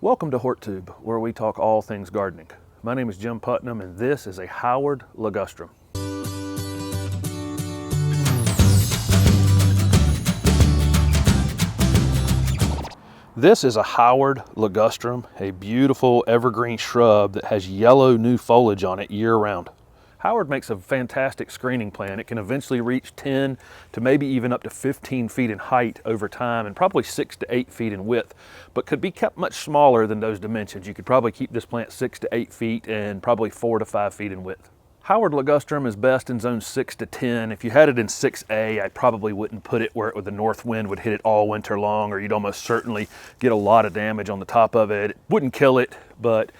Welcome to HortTube, where we talk all things gardening. My name is Jim Putnam, and this is a Howard Ligustrum. This is a Howard Ligustrum, a beautiful evergreen shrub that has yellow new foliage on it year-round. Howard makes a fantastic screening plant. It can eventually reach 10 to maybe even up to 15 feet in height over time, and probably 6 to 8 feet in width, but could be kept much smaller than those dimensions. You could probably keep this plant 6 to 8 feet and probably 4 to 5 feet in width. Howard Ligustrum is best in zone 6 to 10. If you had it in 6A, I probably wouldn't put it where the north wind would hit it all winter long, or you'd almost certainly get a lot of damage on the top of it. It wouldn't kill it, but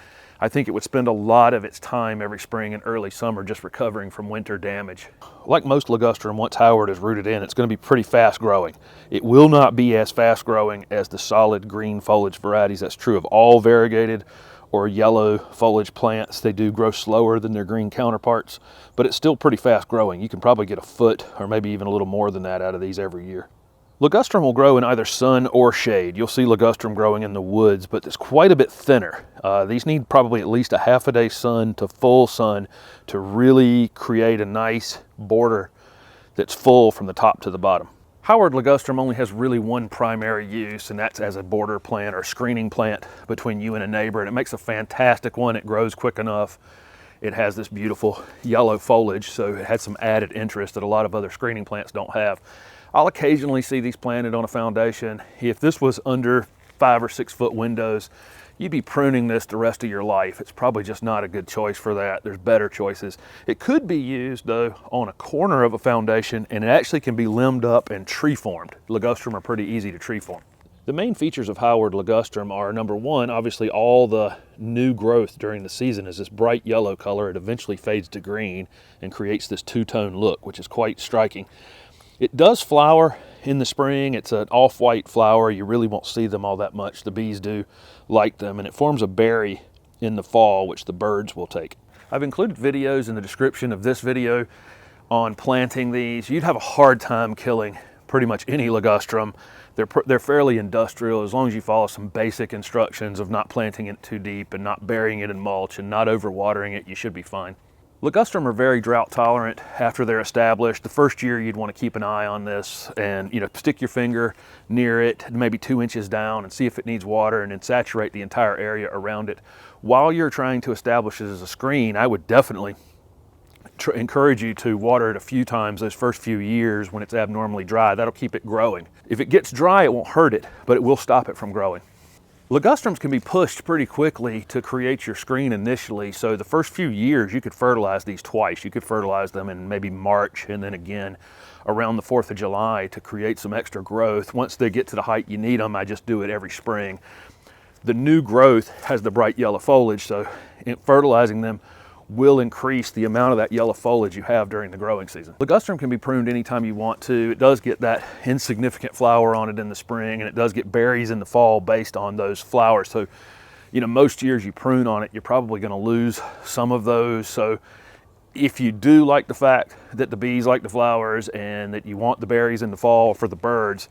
I think it would spend a lot of its time every spring and early summer just recovering from winter damage. Like most ligustrum, once Howard is rooted in, it's going to be pretty fast growing. It will not be as fast growing as the solid green foliage varieties. That's true of all variegated or yellow foliage plants. They do grow slower than their green counterparts, but it's still pretty fast growing. You can probably get a foot or maybe even a little more than that out of these every year. Ligustrum will grow in either sun or shade. You'll see ligustrum growing in the woods, but it's quite a bit thinner. These need probably at least a half a day sun to full sun to really create a nice border that's full from the top to the bottom. Howard Ligustrum only has really one primary use, and that's as a border plant or screening plant between you and a neighbor, and it makes a fantastic one. It grows quick enough. It has this beautiful yellow foliage, so it has some added interest that a lot of other screening plants don't have. I'll occasionally see these planted on a foundation. If this was under 5 or 6 foot windows, you'd be pruning this the rest of your life. It's probably just not a good choice for that. There's better choices. It could be used though on a corner of a foundation, and it actually can be limbed up and tree formed. Ligustrum are pretty easy to tree form. The main features of Howard Ligustrum are, number one, obviously all the new growth during the season is this bright yellow color. It eventually fades to green and creates this two-tone look, which is quite striking. It does flower in the spring. It's an off-white flower. You really won't see them all that much. The bees do like them, and it forms a berry in the fall, which the birds will take. I've included videos in the description of this video on planting these. You'd have a hard time killing pretty much any ligustrum. They're fairly industrial. As long as you follow some basic instructions of not planting it too deep and not burying it in mulch and not overwatering it, you should be fine. Ligustrum are very drought tolerant after they're established. The first year you'd want to keep an eye on this and stick your finger near it, maybe 2 inches down, and see if it needs water, and then saturate the entire area around it. While you're trying to establish it as a screen, I would definitely encourage you to water it a few times those first few years when it's abnormally dry. That'll keep it growing. If it gets dry, it won't hurt it, but it will stop it from growing. Ligustrums can be pushed pretty quickly to create your screen initially, so the first few years you could fertilize these twice. You could fertilize them in maybe March and then again around the 4th of July to create some extra growth. Once they get to the height you need them, I just do it every spring. The new growth has the bright yellow foliage, so fertilizing them will increase the amount of that yellow foliage you have during the growing season. Ligustrum can be pruned anytime you want to. It does get that insignificant flower on it in the spring, and it does get berries in the fall based on those flowers. So, most years you prune on it, you're probably going to lose some of those. So if you do like the fact that the bees like the flowers and that you want the berries in the fall for the birds,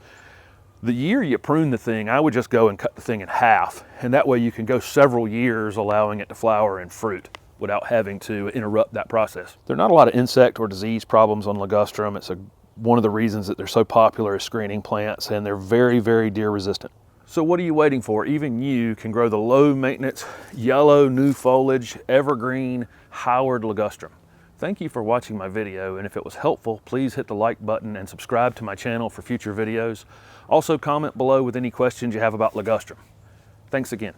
the year you prune the thing, I would just go and cut the thing in half, and that way you can go several years allowing it to flower and fruit without having to interrupt that process. There are not a lot of insect or disease problems on ligustrum. It's one of the reasons that they're so popular as screening plants, and they're very, very deer resistant. So what are you waiting for? Even you can grow the low maintenance, yellow, new foliage, evergreen Howard Ligustrum. Thank you for watching my video, and if it was helpful, please hit the like button and subscribe to my channel for future videos. Also comment below with any questions you have about ligustrum. Thanks again.